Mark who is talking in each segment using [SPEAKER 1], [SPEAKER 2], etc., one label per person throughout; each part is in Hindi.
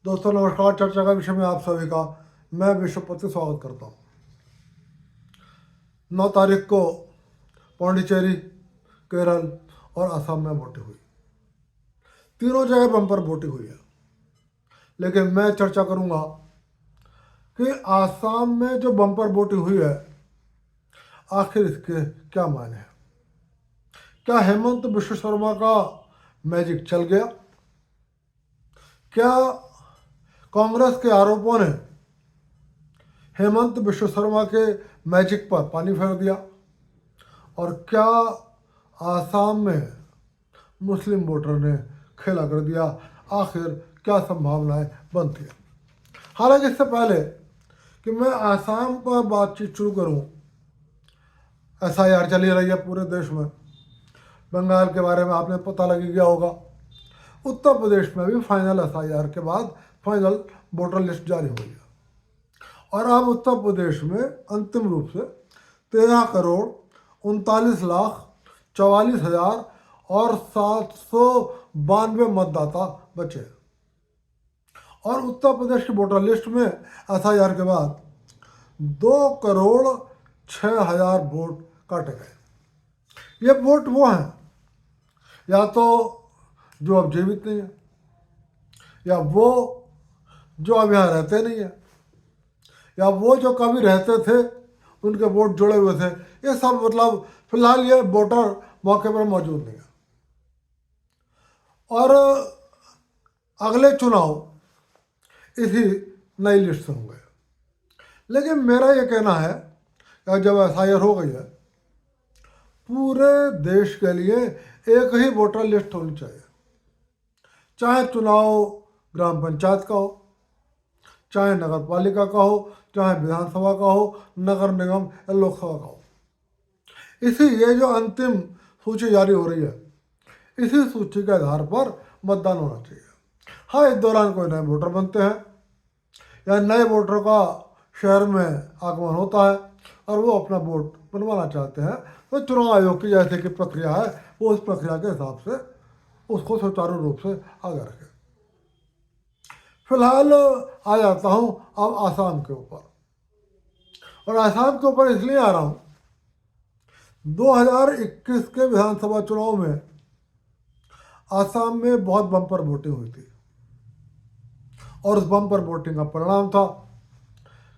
[SPEAKER 1] दोस्तों नमस्कार। चर्चा का विषय में आप सभी का मैं विश्वपति स्वागत करता हूँ। 9 तारीख को पौंडीचेरी, केरल और असम में वोटिंग हुई। तीनों जगह बम्पर वोटिंग हुई है, लेकिन मैं चर्चा करूँगा कि आसाम में जो बम्पर वोटिंग हुई है आखिर इसके क्या मायने हैं। क्या हेमंत बिश्व शर्मा का मैजिक चल गया? क्या कांग्रेस के आरोपों ने हेमंत बिश्व शर्मा के मैजिक पर पानी फेर दिया? और क्या आसाम में मुस्लिम वोटर ने खेला कर दिया? आखिर क्या संभावनाएं बनती हैं? हालांकि इससे पहले कि मैं आसाम पर बातचीत शुरू करूं, SIR चली रही है पूरे देश में। बंगाल के बारे में आपने पता लग गया होगा। उत्तर प्रदेश में भी फाइनल SIR के बाद फाइनल वोटर लिस्ट जारी हो गई और अब उत्तर प्रदेश में अंतिम रूप से 13,39,44,000 और 792 मतदाता बचे। और उत्तर प्रदेश की वोटर लिस्ट में SIR के बाद 2,06,000 वोट काटे गए। ये वोट वो हैं या तो जो अब जीवित नहीं है, या वो जो अब यहाँ रहते नहीं है, या वो जो कभी रहते थे उनके वोट जुड़े हुए थे। ये सब मतलब फिलहाल ये वोटर मौके पर मौजूद नहीं है। और अगले चुनाव इसी नई लिस्ट से होंगे। लेकिन मेरा ये कहना है कि जब SIR हो गई है, पूरे देश के लिए एक ही वोटर लिस्ट होनी चाहिए। चाहे चुनाव ग्राम पंचायत का हो, चाहे नगर पालिका का हो, चाहे विधानसभा का हो, नगर निगम या लोकसभा का हो। ये जो अंतिम सूची जारी हो रही है, इसी सूची के आधार पर मतदान होना चाहिए। हाँ, इस दौरान कोई नए वोटर बनते हैं या नए वोटर का शहर में आगमन होता है और वो अपना वोट बनवाना चाहते हैं, तो चुनाव आयोग की जैसे कि प्रक्रिया है वो उस प्रक्रिया के हिसाब से उसको सुचारू रूप से आगे रखें। फिलहाल आ जाता हूँ अब आसाम के ऊपर। और आसाम के ऊपर इसलिए आ रहा हूँ, 2021 के विधानसभा चुनाव में आसाम में बहुत बम्पर वोटिंग हुई थी और उस बम्पर वोटिंग का परिणाम था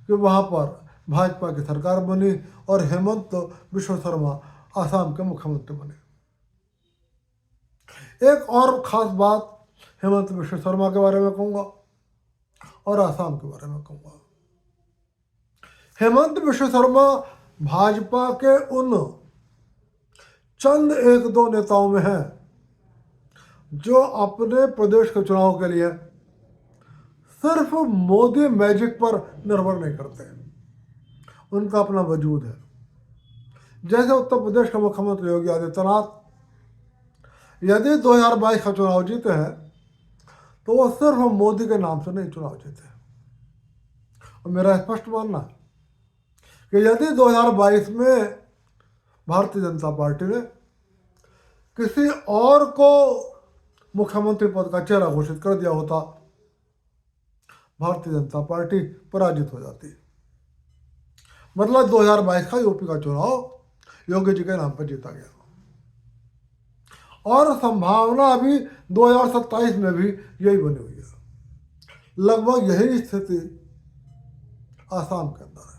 [SPEAKER 1] कि वहाँ पर भाजपा की सरकार बनी और हेमंत बिश्व शर्मा आसाम के मुख्यमंत्री बने। एक और खास बात हेमंत बिश्व शर्मा के बारे में कहूँगा और आसाम के बारे में कहूँगा। हेमंत बिश्व शर्मा भाजपा के उन चंद एक दो नेताओं में हैं जो अपने प्रदेश के चुनाव के लिए सिर्फ मोदी मैजिक पर निर्भर नहीं करते। उनका अपना वजूद है। जैसे उत्तर प्रदेश के मुख्यमंत्री योगी आदित्यनाथ यदि 2022 का चुनाव जीते हैं तो वो सिर्फ मोदी के नाम से नहीं चुनाव जीते। और मेरा स्पष्ट मानना है कि यदि 2022 में भारतीय जनता पार्टी ने किसी और को मुख्यमंत्री पद का चेहरा घोषित कर दिया होता, भारतीय जनता पार्टी पराजित हो जाती। मतलब 2022 का यूपी का चुनाव योगी जी के नाम पर जीता गया और संभावना अभी 2027 में भी यही बनी हुई है। लगभग यही स्थिति आसाम के अंदर है।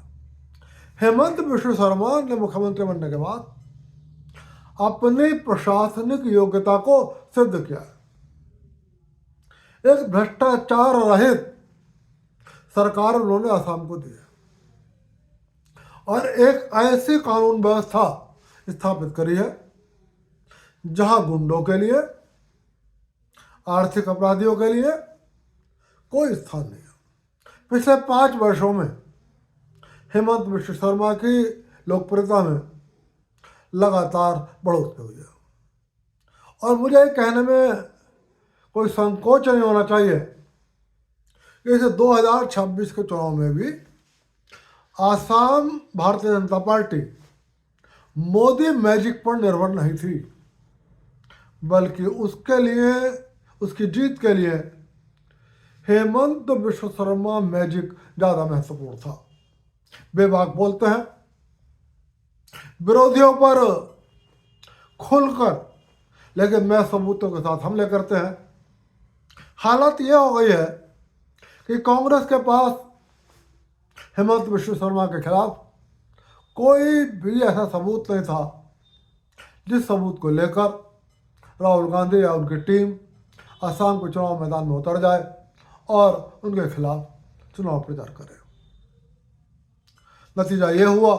[SPEAKER 1] हेमंत बिश्व शर्मा ने मुख्यमंत्री बनने के बाद अपनी प्रशासनिक योग्यता को सिद्ध किया है। एक भ्रष्टाचार रहित सरकार उन्होंने आसाम को दी है और एक ऐसी कानून व्यवस्था स्थापित करी है जहां गुंडों के लिए, आर्थिक अपराधियों के लिए कोई स्थान नहीं है। पिछले 5 वर्षों में हेमंत बिश्व शर्मा की लोकप्रियता में लगातार बढ़ोतरी हुई है और मुझे कहने में कोई संकोच नहीं होना चाहिए कि इस 2026 के चुनाव में भी आसाम भारतीय जनता पार्टी मोदी मैजिक पर निर्भर नहीं थी, बल्कि उसके लिए, उसकी जीत के लिए हेमंत विश्व शर्मा मैजिक ज्यादा महत्वपूर्ण था। बेबाक बोलते हैं, विरोधियों पर खुलकर, लेकिन मैं सबूतों के साथ हमले करते हैं। हालत यह हो गई है कि कांग्रेस के पास हेमंत विश्व शर्मा के खिलाफ कोई भी ऐसा सबूत नहीं था जिस सबूत को लेकर राहुल गांधी या उनकी टीम असम के चुनाव मैदान में उतर जाए और उनके खिलाफ चुनाव प्रचार करे। नतीजा ये हुआ,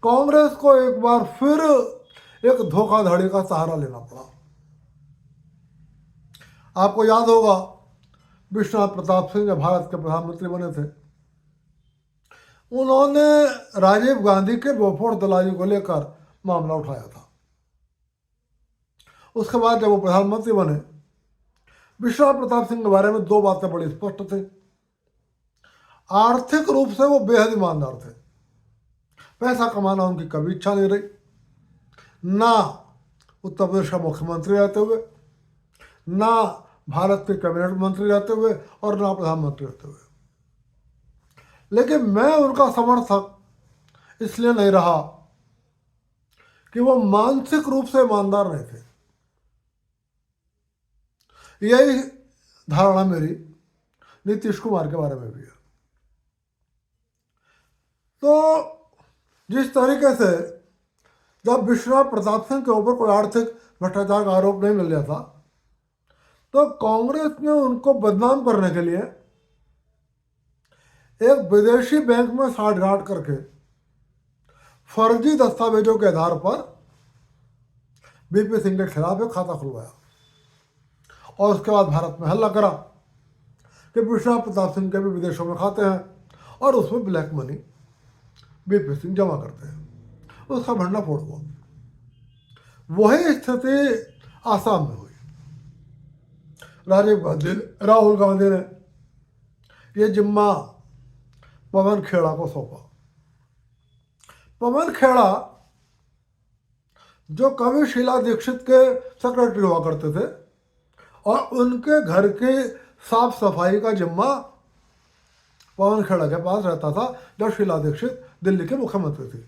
[SPEAKER 1] कांग्रेस को एक बार फिर एक धोखाधड़ी का सहारा लेना पड़ा। आपको याद होगा, विश्वनाथ प्रताप सिंह जब भारत के प्रधानमंत्री बने थे, उन्होंने राजीव गांधी के बोफोर्स दलाली को लेकर मामला उठाया था। उसके बाद जब वो प्रधानमंत्री बने, विश्वनाथ प्रताप सिंह के बारे में दो बातें बड़ी स्पष्ट थी। आर्थिक रूप से वो बेहद ईमानदार थे, पैसा कमाना उनकी कभी इच्छा नहीं रही, ना उत्तर प्रदेश का मुख्यमंत्री रहते हुए, ना भारत के कैबिनेट मंत्री रहते हुए, और ना प्रधानमंत्री रहते हुए। लेकिन मैं उनका समर्थक इसलिए नहीं रहा कि वो मानसिक रूप से ईमानदार नहीं थे। यही धारणा मेरी नीतीश कुमार के बारे में भी है। तो जिस तरीके से जब विश्वनाथ प्रताप सिंह के ऊपर कोई आर्थिक भ्रष्टाचार का आरोप नहीं मिल गया था, तो कांग्रेस ने उनको बदनाम करने के लिए एक विदेशी बैंक में साठगांठ करके फर्जी दस्तावेजों के आधार पर बीपी सिंह के खिलाफ एक खाता खुलवाया और उसके बाद भारत में हल्ला करा कि विश्वनाथ प्रताप सिंह के भी विदेशों में खाते हैं और उसमें ब्लैक मनी बीपी सिंह जमा करते हैं। उसका भंडा फोड़ हुआ। वही स्थिति आसाम में हुई। राहुल गांधी ने ये जिम्मा पवन खेड़ा को सौंपा। पवन खेड़ा जो कभी शीला दीक्षित के सेक्रेटरी हुआ करते थे और उनके घर की साफ सफाई का जिम्मा पवन खेड़ा के पास रहता था जब शीला दीक्षित दिल्ली के मुख्यमंत्री थी।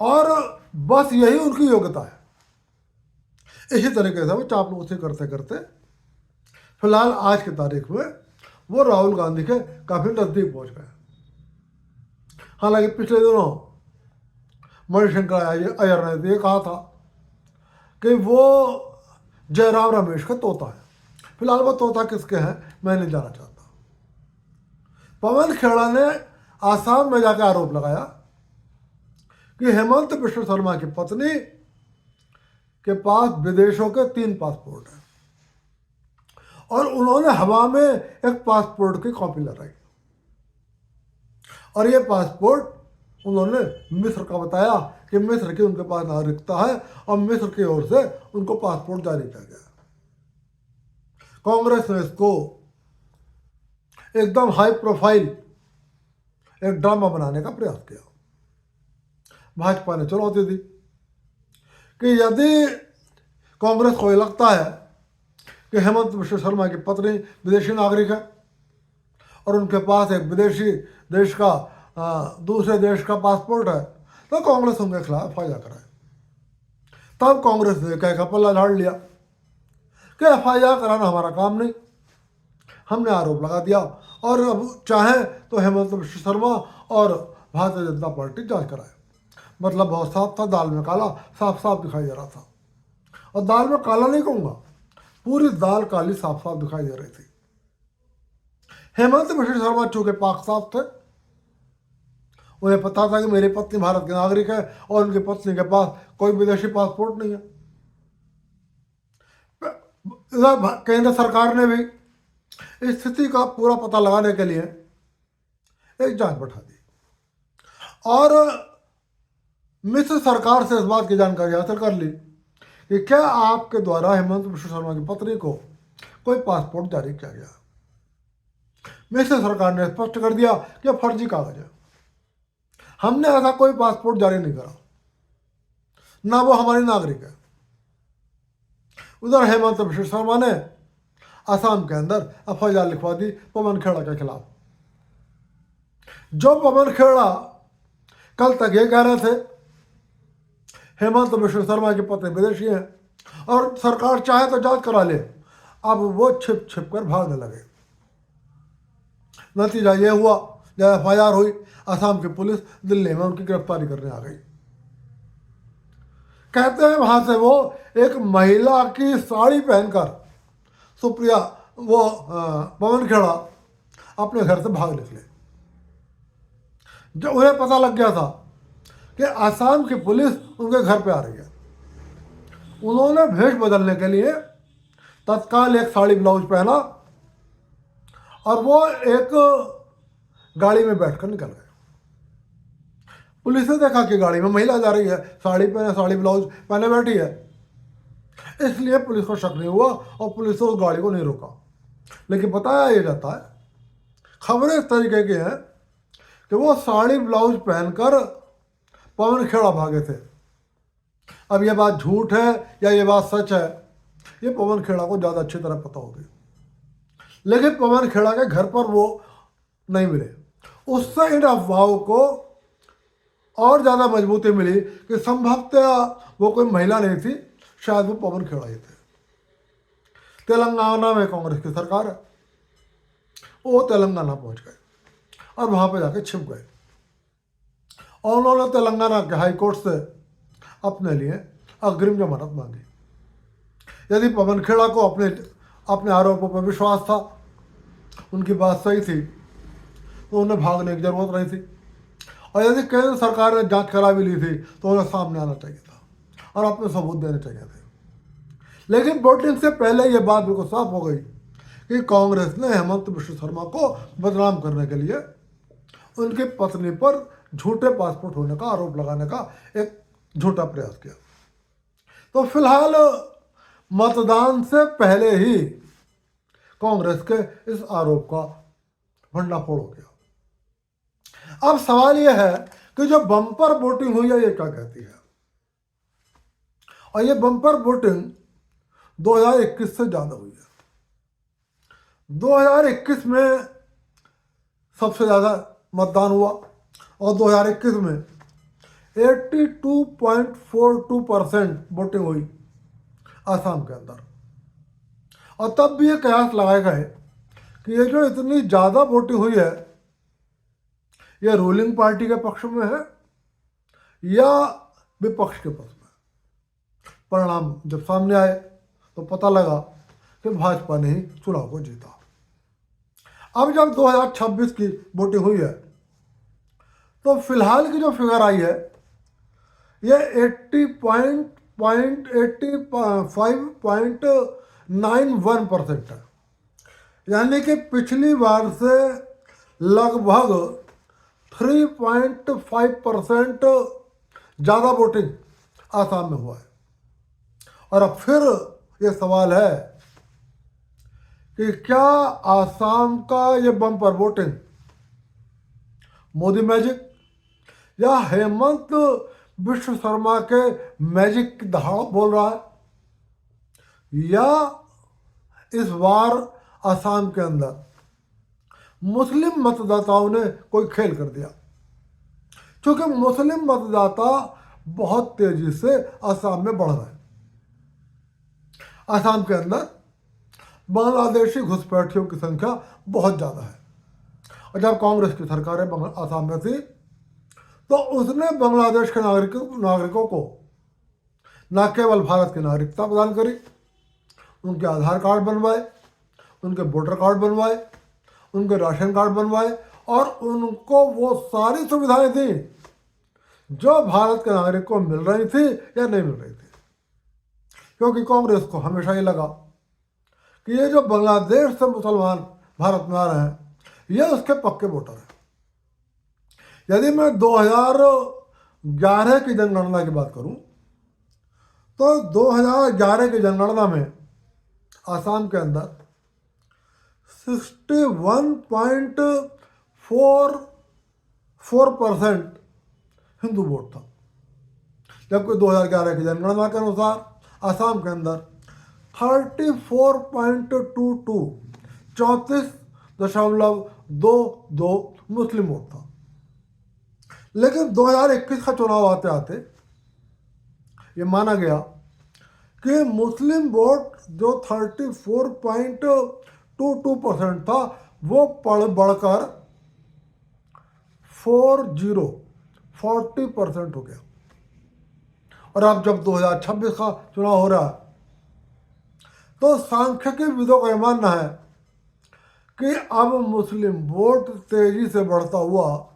[SPEAKER 1] और बस यही उनकी योग्यता है। इसी तरीके से वो चापलूसी करते करते फिलहाल आज की तारीख में वो राहुल गांधी के काफी नजदीक पहुंच गए। हालांकि पिछले दिनों मणिशंकर अय्यर ने ये कहा था कि वो जयराम रमेश का तोता है। फिलहाल वो तोता किसके हैं मैं नहीं जाना चाहता। पवन खेड़ा ने आसाम में जाकर आरोप लगाया कि हेमंत विश्व शर्मा की पत्नी के पास विदेशों के 3 पासपोर्ट हैं और उन्होंने हवा में एक पासपोर्ट की कॉपी लगाई और ये पासपोर्ट उन्होंने मिस्र का बताया कि मिस्र की उनके पास नागरिकता है और मिस्र की ओर से उनको पासपोर्ट जारी किया गया। कांग्रेस ने इसको एकदम हाई प्रोफाइल एक ड्रामा बनाने का प्रयास किया। भाजपा ने चुनौती दी कि यदि कांग्रेस को लगता है कि हेमंत विश्व शर्मा की पत्नी विदेशी नागरिक है और उनके पास एक विदेशी देश का दूसरे देश का पासपोर्ट है, तो कांग्रेस उनके खिलाफ एफआईआर कराए। तब कांग्रेस ने कह का पल्ला झाड़ लिया कि एफआईआर कराना हमारा काम नहीं, हमने आरोप लगा दिया और अब चाहे तो हेमंत विश्व शर्मा और भारतीय जनता पार्टी जांच कराए। मतलब बहुत साफ था, दाल में काला साफ साफ दिखाई दे रहा था। और दाल में काला नहीं कहूँगा, पूरी दाल काली साफ साफ दिखाई दे रही थी। हेमंत विश्व शर्मा चूंकि पाक साफ थे, उन्हें पता था कि मेरी पत्नी भारत के नागरिक है और उनकी पत्नी के पास कोई विदेशी पासपोर्ट नहीं है। केंद्र सरकार ने भी स्थिति का पूरा पता लगाने के लिए एक जांच बैठा दी और मिस्र सरकार से इस बात की जानकारी हासिल कर ली कि क्या आपके द्वारा हेमंत विश्व शर्मा की पत्नी को कोई पासपोर्ट जारी किया गया। मिस्र सरकार ने स्पष्ट कर दिया कि फर्जी कागज है, हमने ऐसा कोई पासपोर्ट जारी नहीं करा, ना वो हमारी नागरिक है। उधर हेमंत विश्व शर्मा ने असम के अंदर FIR लिखवा दी पवन खेड़ा के खिलाफ। जो पवन खेड़ा कल तक ये कह रहे थे हेमंत बिश्व शर्मा की पत्नी विदेशी हैं और सरकार चाहे तो जांच करा ले, अब वो छिप छिप कर भागने लगे। नतीजा ये हुआ, जब FIR हुई, असम की पुलिस दिल्ली में उनकी गिरफ्तारी करने आ गई। कहते हैं वहां से वो एक महिला की साड़ी पहनकर सुप्रिया वो पवन खेड़ा अपने घर से भाग निकले। जब उन्हें पता लग गया था कि असम की पुलिस उनके घर पे आ रही है, उन्होंने भेष बदलने के लिए तत्काल एक साड़ी ब्लाउज पहना और वो एक गाड़ी में बैठकर निकल गए। पुलिस ने देखा कि गाड़ी में महिला जा रही है, साड़ी पहने, साड़ी ब्लाउज पहने बैठी है, इसलिए पुलिस को शक नहीं हुआ और पुलिस ने उस गाड़ी को नहीं रोका। लेकिन बताया ये जाता है, खबरें इस तरीके की हैं कि वो साड़ी ब्लाउज पहनकर पवन खेड़ा भागे थे। अब ये बात झूठ है या ये बात सच है, ये पवन खेड़ा को ज़्यादा अच्छी तरह पता होगी। लेकिन पवन खेड़ा के घर पर वो नहीं मिले। उससे इन अफवाहों को और ज़्यादा मजबूती मिली कि संभवतः वो कोई महिला नहीं थी, शायद वो पवन खेड़ा ही थे। तेलंगाना में कांग्रेस की सरकार है, वो तेलंगाना पहुंच गए और वहाँ पे जाके छिप गए और उन्होंने तेलंगाना के हाई कोर्ट से अपने लिए अग्रिम जमानत मांगी। यदि पवन खेड़ा को अपने आरोपों पर विश्वास था, उनकी बात सही थी, तो उन्हें भागने की जरूरत नहीं थी। और यदि केंद्र सरकार ने जांच करा भी ली थी तो उन्हें सामने आना चाहिए था और अपने सबूत देने चाहिए थे। लेकिन वोटिंग से पहले ये बात बिल्कुल साफ हो गई कि कांग्रेस ने हेमंत बिश्व शर्मा को बदनाम करने के लिए उनकी पत्नी पर झूठे पासपोर्ट होने का आरोप लगाने का एक झूठा प्रयास किया। तो फिलहाल मतदान से पहले ही कांग्रेस के इस आरोप का भंडाफोड़ हो गया। अब सवाल यह है कि जो बम्पर वोटिंग हुई है ये क्या कहती है, और ये बम्पर वोटिंग 2021 से ज़्यादा हुई है। 2021 में सबसे ज़्यादा मतदान हुआ और 2021 में 82.42% वोटिंग हुई असम के अंदर। और तब भी ये कयास लगाए गए कि ये जो इतनी ज़्यादा वोटिंग हुई है ये रूलिंग पार्टी के पक्ष में है या विपक्ष के पक्ष में। परिणाम जब सामने आए तो पता लगा कि भाजपा ने ही चुनाव को जीता। अब जब 2026 की वोटिंग हुई है तो फिलहाल की जो फिगर आई है ये 85.91% है, यानी कि पिछली बार से लगभग 3.5% ज़्यादा वोटिंग आसाम में हुआ है। और अब फिर ये सवाल है कि क्या आसाम का ये बम्पर वोटिंग मोदी मैजिक या हेमंत बिश्व शर्मा के मैजिक की दहाड़ बोल रहा है, या इस बार आसाम के अंदर मुस्लिम मतदाताओं ने कोई खेल कर दिया। क्योंकि मुस्लिम मतदाता बहुत तेजी से आसाम में बढ़ रहे हैं। आसाम के अंदर बांग्लादेशी घुसपैठियों की संख्या बहुत ज़्यादा है और जब कांग्रेस की सरकार आसाम में थी तो उसने बांग्लादेश के नागरिकों को न केवल भारत की नागरिकता प्रदान करी, उनके आधार कार्ड बनवाए, उनके वोटर कार्ड बनवाए, उनके राशन कार्ड बनवाए और उनको वो सारी सुविधाएं दी जो भारत के नागरिक को मिल रही थी या नहीं मिल रही थी। क्योंकि कांग्रेस को हमेशा ये लगा कि ये जो बांग्लादेश से मुसलमान भारत में आ रहे हैं ये उसके पक्के वोटर हैं। यदि मैं 2011 की जनगणना की बात करूं तो 2011 की जनगणना में आसाम के अंदर 61.44% हिंदू वोट था, जबकि 2011 की जनगणना के अनुसार आसाम के अंदर 34.22, 34.22 मुस्लिम वोट था। लेकिन 2021 का चुनाव आते आते ये माना गया कि मुस्लिम वोट जो 34.22% था वो बढ़कर 40% हो गया। और अब जब 2026 का चुनाव हो रहा है तो सांख्यिकीविदों का यह मानना है कि अब मुस्लिम वोट तेजी से बढ़ता हुआ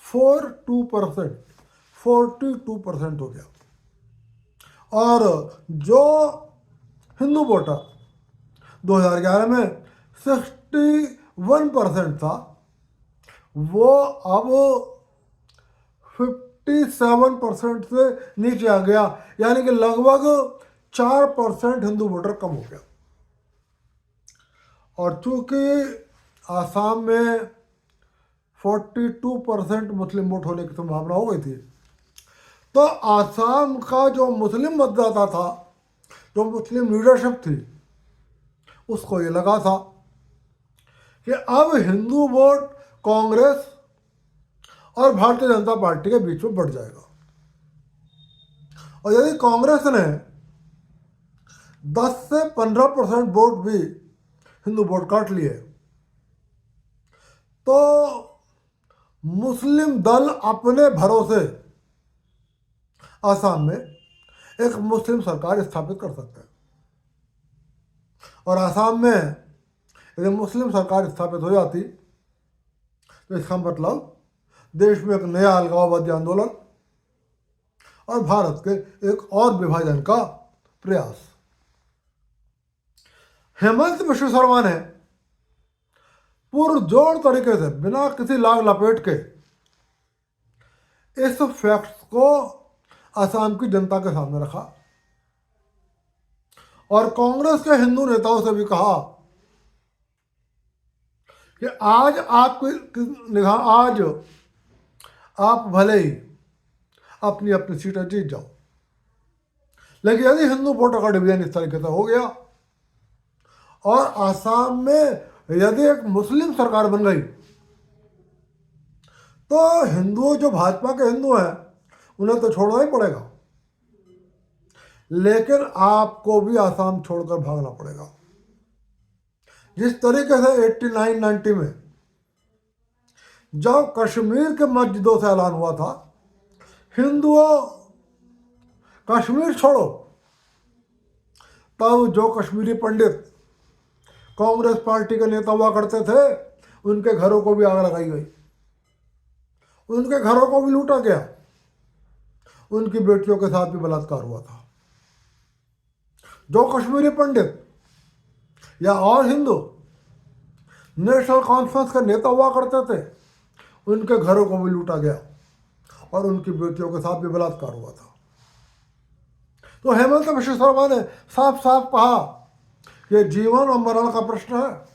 [SPEAKER 1] 42% हो गया। और जो हिंदू वोटर 2011 में 61% था वो अब 57% से नीचे आ गया, यानी कि लगभग 4% हिंदू वोटर कम हो गया। और चूंकि आसाम में 42% मुस्लिम वोट होने की संभावना हो गई थी, तो आसाम का जो मुस्लिम मतदाता था, जो मुस्लिम लीडरशिप थी, उसको ये लगा था कि अब हिंदू वोट कांग्रेस और भारतीय जनता पार्टी के बीच में बढ़ जाएगा। और यदि कांग्रेस ने 10 से 15% वोट भी हिंदू वोट काट लिए तो मुस्लिम दल अपने भरोसे आसाम में एक मुस्लिम सरकार स्थापित कर सकते हैं। और आसाम में यदि मुस्लिम सरकार स्थापित हो जाती तो इसका मतलब देश में एक नया अलगाववादी आंदोलन और भारत के एक और विभाजन का प्रयास। हेमंत बिश्व शर्मा ने पुरजोर तरीके से बिना किसी लाग लपेट के इस फैक्ट्स को असम की जनता के सामने रखा और कांग्रेस के हिंदू नेताओं से भी कहा कि आज आपकी निगाह, आज आप भले ही अपनी अपनी सीटें जीत जाओ, लेकिन यदि हिंदू वोटर का डिवीजन इस तरीके से हो गया और आसाम में यदि एक मुस्लिम सरकार बन गई तो हिंदू जो भाजपा के हिंदू हैं उन्हें तो छोड़ना ही पड़ेगा, लेकिन आपको भी आसाम छोड़कर भागना पड़ेगा। जिस तरीके से 89-90 में जब कश्मीर के मस्जिदों से ऐलान हुआ था हिंदुओं कश्मीर छोड़ो, तब जो कश्मीरी पंडित कांग्रेस पार्टी के नेता हुआ करते थे उनके घरों को भी आग लगाई गई, उनके घरों को भी लूटा गया, उनकी बेटियों के साथ भी बलात्कार हुआ था। जो कश्मीरी पंडित या और हिंदू नेशनल कॉन्फ्रेंस के नेता हुआ करते थे उनके घरों को भी लूटा गया और उनकी बेटियों के साथ भी बलात्कार हुआ था। तो हेमंत बिश्व शर्मा ने साफ साफ कहा कि जीवन और मरण का प्रश्न है।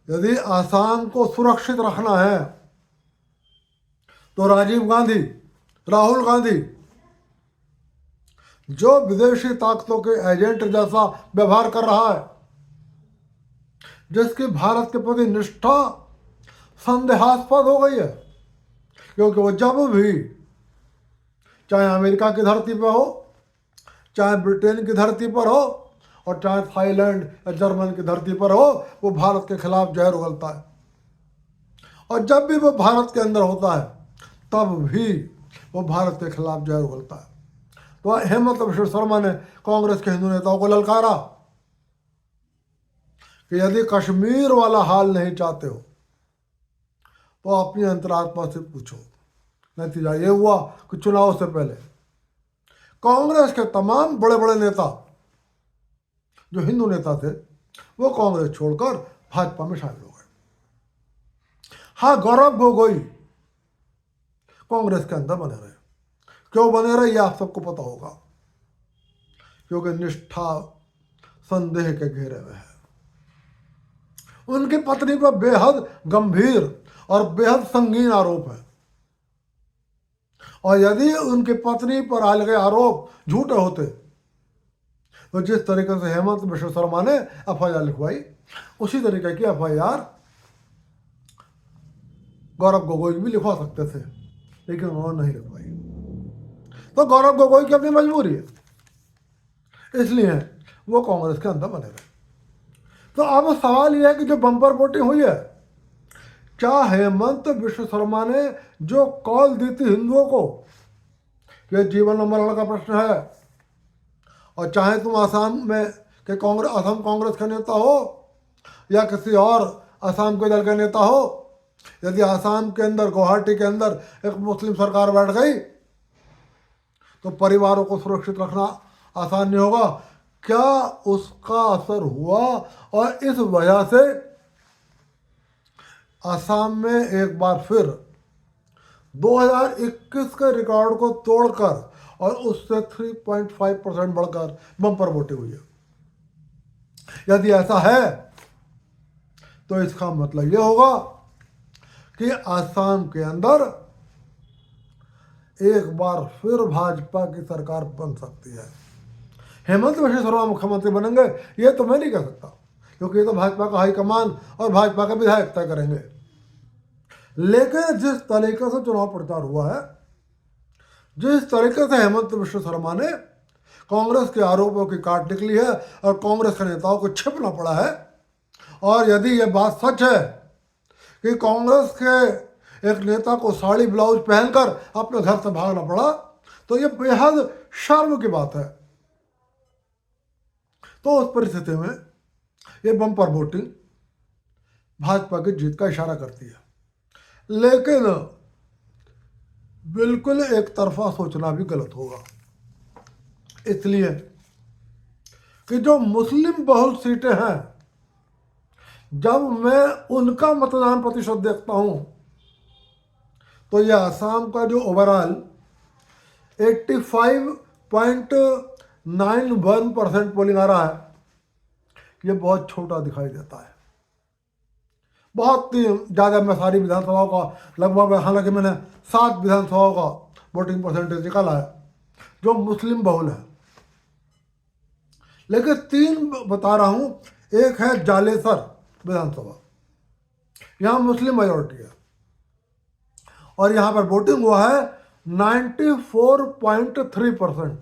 [SPEAKER 1] यदि आसाम को सुरक्षित रखना है तो राजीव गांधी, राहुल गांधी जो विदेशी ताकतों के एजेंट जैसा व्यवहार कर रहा है, जिसकी भारत के प्रति निष्ठा संदेहास्पद हो गई है, क्योंकि वो जब भी चाहे अमेरिका की धरती पर हो, चाहे ब्रिटेन की धरती पर हो और चाहे थाईलैंड या जर्मन की धरती पर हो, वो भारत के खिलाफ जहर उगलता है। और जब भी वो भारत के अंदर होता है तब भी वो भारत के खिलाफ जहर उगलता है। तो हेमंत बिश्व शर्मा ने कांग्रेस के हिंदू नेताओं को ललकारा कि यदि कश्मीर वाला हाल नहीं चाहते हो तो अपनी अंतरात्मा से पूछो। नतीजा ये हुआ कि चुनाव से पहले कांग्रेस के तमाम बड़े बड़े नेता जो हिंदू नेता थे वो कांग्रेस छोड़कर भाजपा में शामिल हो गए। हाँ, गौरव गोगोई कांग्रेस के अंदर बने रहे। क्यों बने रहे ये आप सबको पता होगा, क्योंकि निष्ठा संदेह के घेरे में है। उनकी पत्नी पर बेहद गंभीर और बेहद संगीन आरोप है, और यदि उनकी पत्नी पर आए गए आरोप झूठे होते तो जिस तरीके से हेमंत बिश्व शर्मा ने FIR लिखवाई, उसी तरीके की FIR गौरव गोगोई भी लिखवा सकते थे, लेकिन उन्होंने नहीं लिखवाई। तो गौरव गोगोई की अपनी मजबूरी है, इसलिए वो कांग्रेस के अंदर बने रहे। तो अब सवाल यह है कि जो बम्पर वोटिंग हुई है, क्या हेमंत बिश्व शर्मा ने जो कॉल दी थी हिंदुओं को कि जीवन में मरण का प्रश्न है, और चाहे तुम आसाम में के कांग्रेस असम कांग्रेस के नेता हो या किसी और असम के दल के नेता हो, यदि आसाम के अंदर गुवाहाटी के अंदर एक मुस्लिम सरकार बैठ गई तो परिवारों को सुरक्षित रखना आसान नहीं होगा। क्या उसका असर हुआ? और इस वजह से आसाम में एक बार फिर 2021 के रिकॉर्ड को तोड़कर और उससे 3.5% बढ़कर बम्पर वोटिंग हुई है। यदि ऐसा है तो इसका मतलब यह होगा कि आसाम के अंदर एक बार फिर भाजपा की सरकार बन सकती है। हेमंत बिश्व शर्मा मुख्यमंत्री बनेंगे ये तो मैं नहीं कह सकता, क्योंकि ये तो भाजपा का हाईकमान और भाजपा के विधायक तय करेंगे। लेकिन जिस तरीके से चुनाव प्रचार हुआ है, जिस तरीके से हेमंत बिश्व शर्मा ने कांग्रेस के आरोपों की काट निकली है और कांग्रेस के नेताओं को छिपना पड़ा है, और यदि ये बात सच है कि कांग्रेस के एक नेता को साड़ी ब्लाउज पहनकर अपने घर से भागना पड़ा, तो ये बेहद शर्म की बात है। तो उस परिस्थिति में ये बम्पर वोटिंग भाजपा की जीत का इशारा करती है। लेकिन बिल्कुल एक तरफा सोचना भी गलत होगा, इसलिए कि जो मुस्लिम बहुल सीटें हैं, जब मैं उनका मतदान प्रतिशत देखता हूं तो यह आसाम का जो ओवरऑल 85.91% पोलिंग आ रहा है, ये बहुत छोटा दिखाई देता है। बहुत ज़्यादा मैं सारी विधानसभाओं का लगभग, हालांकि मैंने 7 विधानसभाओं का वोटिंग परसेंटेज निकाला है जो मुस्लिम बहुल है, लेकिन 3 बता रहा हूँ। एक है जालेसर विधानसभा, यहाँ मुस्लिम मेजॉरिटी है और यहाँ पर वोटिंग हुआ है 94.3%,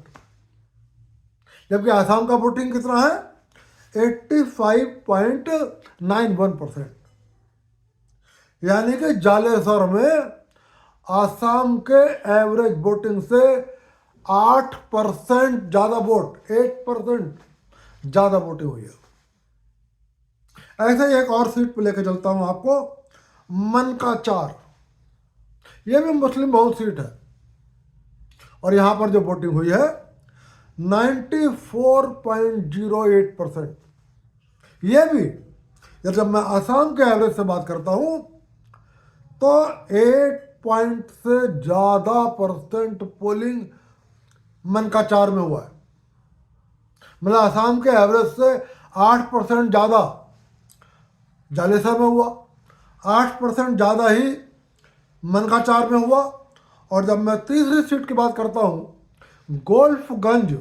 [SPEAKER 1] जबकि आसाम का वोटिंग कितना है 85.91%। यानी कि जालेसर में आसाम के एवरेज वोटिंग से 8% ज़्यादा वोट, 8% ज़्यादा वोटिंग हुई है। ऐसे ही एक और सीट पे लेके चलता हूँ आपको, मनकाचार, ये भी मुस्लिम बहुल सीट है और यहाँ पर जो वोटिंग हुई है 94.08%। ये भी जब मैं आसाम के एवरेज से बात करता हूँ तो 8 से ज़्यादा परसेंट पोलिंग मनकाचार में हुआ है। मतलब आसाम के एवरेज से 8% ज़्यादा जालेसर में हुआ, 8% ज़्यादा ही मनकाचार में हुआ। और जब मैं तीसरी सीट की बात करता हूँ गोल्फगंज,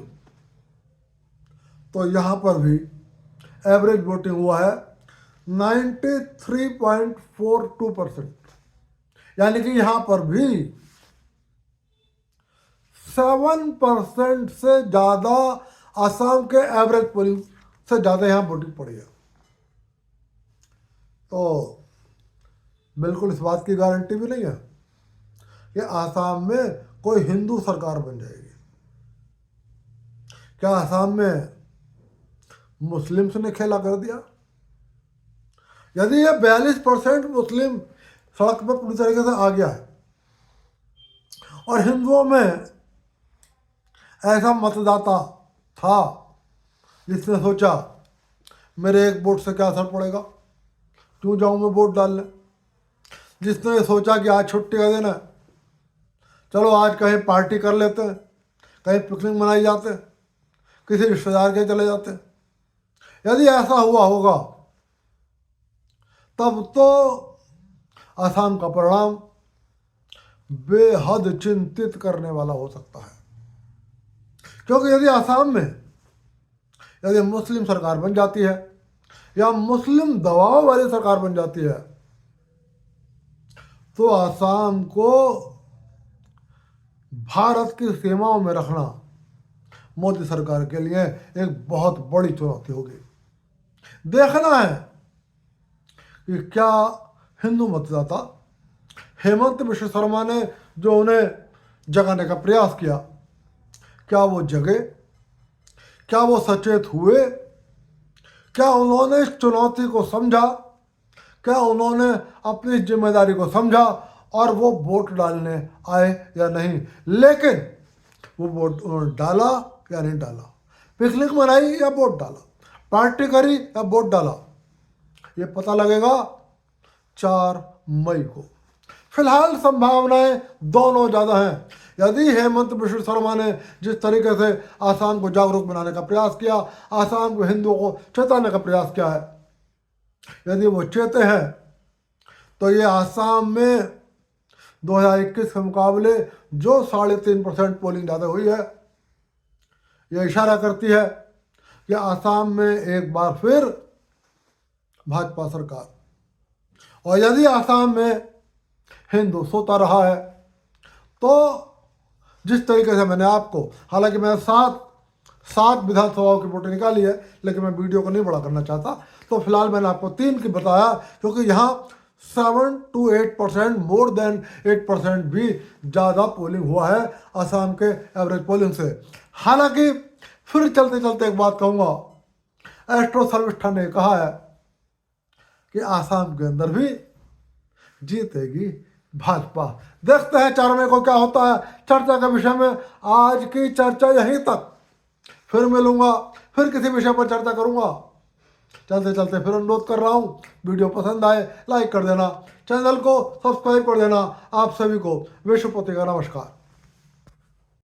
[SPEAKER 1] तो यहाँ पर भी एवरेज वोटिंग हुआ है 93.42%। यानी कि यहाँ पर भी 7% से ज़्यादा आसाम के एवरेज पोलिंग से ज़्यादा यहाँ वोटिंग पड़ी है। तो बिल्कुल इस बात की गारंटी भी नहीं है कि आसाम में कोई हिंदू सरकार बन जाएगी। क्या आसाम में मुस्लिम्स ने खेला कर दिया? यदि ये 42% मुस्लिम सड़क पर पूरी तरीके से आ गया है और हिंदुओं में ऐसा मतदाता था जिसने सोचा मेरे एक वोट से क्या असर पड़ेगा, क्यों जाऊँ मैं वोट डालने, जिसने सोचा कि आज छुट्टी का दिन है, चलो आज कहीं पार्टी कर लेते हैं, कहीं पिकनिक मनाई जाते हैं, किसी रिश्तेदार के चले जाते हैं। यदि ऐसा हुआ होगा तब तो असम का परिणाम बेहद चिंतित करने वाला हो सकता है। क्योंकि यदि असम में यदि मुस्लिम सरकार बन जाती है या मुस्लिम दबाव वाली सरकार बन जाती है तो आसाम को भारत की सीमाओं में रखना मोदी सरकार के लिए एक बहुत बड़ी चुनौती होगी। देखना है कि क्या हिंदू मतदाता हेमंत बिश्व शर्मा ने जो उन्हें जगाने का प्रयास किया, क्या वो जगे, क्या वो सचेत हुए, क्या उन्होंने इस चुनौती को समझा, क्या उन्होंने अपनी जिम्मेदारी को समझा और वो वोट डालने आए या नहीं। लेकिन वो वोट उन्होंने डाला या नहीं डाला, पिकनिक मनाई या वोट डाला, पार्टी करी या वोट डाला, ये पता लगेगा 4 मई को। फिलहाल संभावनाएं दोनों ज़्यादा हैं। यदि हेमंत बिश्व शर्मा ने जिस तरीके से आसाम को जागरूक बनाने का प्रयास किया, आसाम के हिंदुओं को चेताने का प्रयास किया है, यदि वो चेते हैं तो ये आसाम में 2021 के मुकाबले जो 3.5% पोलिंग ज़्यादा हुई है, यह इशारा करती है कि आसाम में एक बार फिर भाजपा सरकार। और यदि आसाम में हिंदू सोता रहा है तो जिस तरीके से मैंने आपको, हालांकि मैं सात विधानसभाओं की वोटें निकाली है, लेकिन मैं वीडियो को नहीं बड़ा करना चाहता, तो फिलहाल मैंने आपको 3 की बताया, क्योंकि यहाँ 7 to 8%, मोर देन 8% भी ज़्यादा पोलिंग हुआ है आसाम के एवरेज पोलिंग से। हालांकि फिर चलते चलते एक बात कहूँगा, एस्ट्रो सर्विष्ठा ने कहा है कि आसाम के अंदर भी जीतेगी भाजपा। देखते हैं 4 मई को क्या होता है। चर्चा के विषय में आज की चर्चा यहीं तक, फिर मिलूंगा, फिर किसी विषय पर चर्चा करूंगा। चलते चलते फिर अनुरोध कर रहा हूँ, वीडियो पसंद आए लाइक कर देना, चैनल को सब्सक्राइब कर देना। आप सभी को विश्वपति का नमस्कार।